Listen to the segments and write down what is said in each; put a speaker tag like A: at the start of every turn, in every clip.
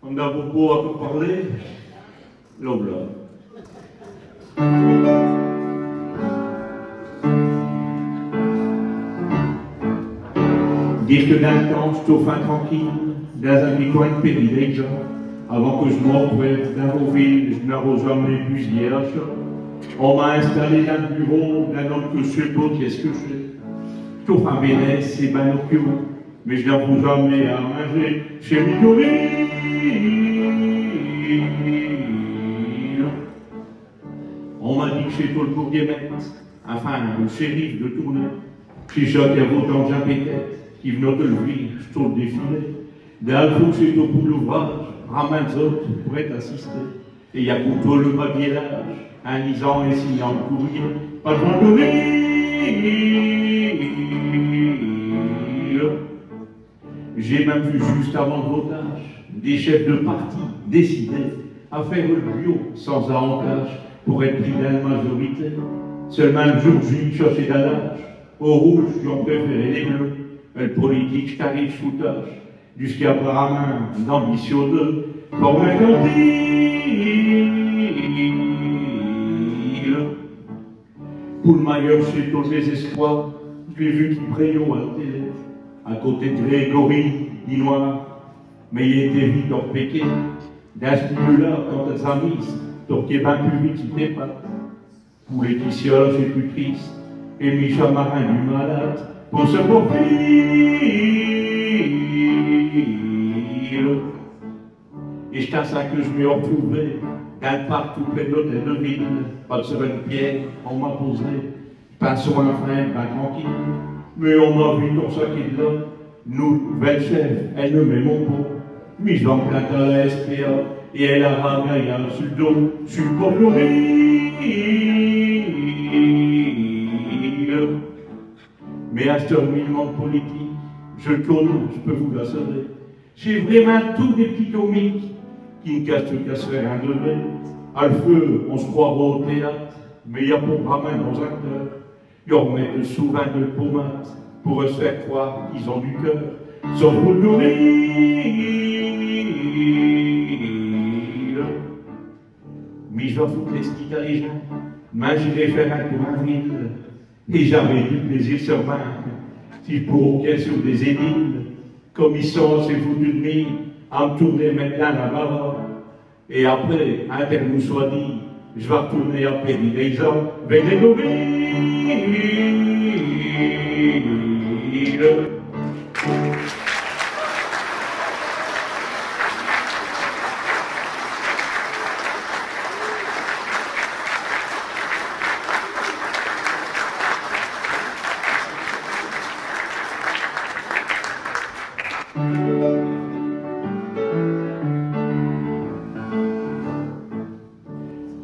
A: On a beaucoup à te parler. L'oblat. Dire que d'un temps, je t'offre tranquille, dans un petit coin de pays déjà, avant que je m'envoie dans vos villes, je n'arrose jamais fusillé à chat. On m'a installé dans le bureau d'un homme que je sais pas qu'est-ce que je fais. Je t'offre un bénès, c'est Banocchio, mais je n'avoue jamais à manger chez Midori. On m'a dit que chez toi le bourgmestre, enfin le shérif de Tournai, chez Jacques Autant Jean Pétette, qui venait de le vivre, je tourne le défilé. D'Alfou, c'est au bout de l'ouvrage, ramène autres pourrait t'assister. Et il y a pour toi le babillage, un lisant et signant le courrier, pas de J'ai même vu juste avant le votage des chefs de parti décider à faire le bio sans avantage pour être pris dans la majorité. Seulement le jour J, cherché d'allage, au rouge, qui ont préféré les bleus. Le politique, tarif, foutage, jusqu'à apparemment d'ambition de pour pour le maillot chez tous les espoirs, je l'ai vu qui brillait à la télé, à côté de Grégory, dit noir, mais il était vite hors péqué. Dans ce milieu-là, quand elles ont mis, donc il bien plus vite, il n'était pas. Pour Laetitia, c'est plus triste, et Michel Marin du malade, pour se profil. Et c'est à ça que je m'y retrouvais, d'un partout près de l'hôtel de ville, pas de seule pierre, on m'a posé, pas sur un frein, pas tranquille, mais on m'a vu dans ce qu'il là, nous, belle chef, elle ne met mon pot, mise en plainte à la SPA, et elle a ragaillé sur le dos, sur le mais à ce moment politique, je le connais, je peux vous l'assurer. J'ai vraiment tous des petits comiques qui ne cachent qu'à se faire un lever. À le feu, on se croit au théâtre, mais il y a pour pas mal nos acteurs. Ils remettent souvent de pommade pour se faire croire qu'ils ont du cœur. Sauf pour le nourrir. Mais je vais foutre les skis à les gens. Moi, j'irai faire un tour en ville. Et j'avais du plaisir sur moi, si pour qu'elle sur des édiles, comme ils sont, c'est foutu de mine, à me tourner maintenant là-bas. Et après, un terme nous soit dit, je vais retourner à Péry des hommes, avec les nouvelles.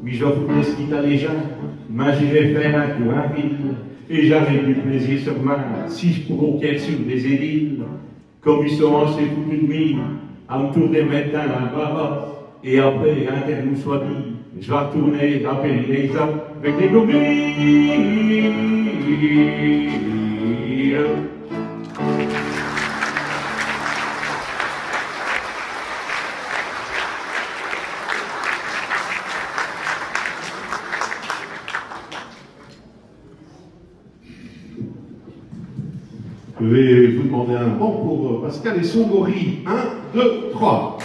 A: Mais je vous laisse quitter les gens, moi j'irai faire un tour en ville, et j'avais du plaisir sur moi, si je pourrais sur des édiles, comme ils sont assez foutus de mine, à me tourner maintenant là-bas, et après, un terme nous soit dit, je vais retourner à Péry les hommes, avec les gourmets.
B: Je vais vous demander un banc pour Pascal et son gorille. 1, 2, 3.